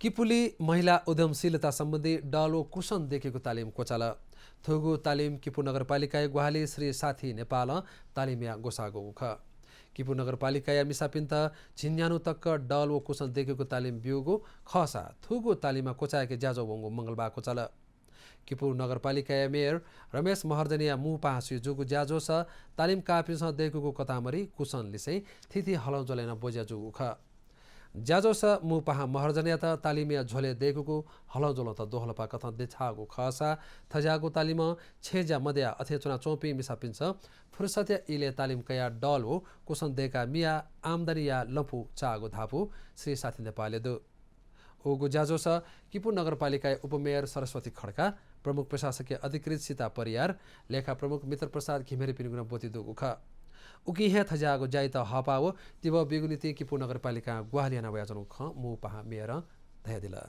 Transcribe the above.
किपुली महिला उद्यमशीलता सम्बन्धी डालो कुसन देखेको तालिम कोचाल थोगु तालिम किपु नगरपालिका गुहाली श्री साथी नेपाल तालिमिया गोसागो उख किपु नगरपालिका मिसापिन्त झिन्यानु तक्क डालो कुसन देखेको तालिम बिउगो खसा थुगु तालिममा कोचाएके ज्याजो वंगु मंगलबा कोचाल किपु नगरपालिका मेयर रमेश महर्जनिया मु पासु जुगु ज्याजो स तालिम कापिस देखेको कतामरी कुसन लिसै थिथि हलौ जलेन बोज्या जुगु ख ज्याजो स मु पहा महर्जनिया त तालिमिया झोले देखेको हलौ जलो त दोहलपा कथा देछागु खसा थजागु तालिम छेजा मध्या अथे चुना चौपी मिसापिन्छ फुर्सत्या इले तालिम कया डल हो कुसन देका मिया आमदानी या लफु चागु धापु श्री साथी नेपालले दु ओगु ज्याजो स किपु नगरपालिका उपमेयर सरस्वती खड्का प्रमुख प्रशासकीय अधिकृत सीता परियार लेखा प्रमुख मित्र प्रसाद घिमिरे पिनुगुन बोती दुगु ख उकी हे थजागो जाइत हपाओ तिब बिगुनीति किपु नगरपालिका गुहालियाना वयाजनु ख मु पहा मेयर धय दिला।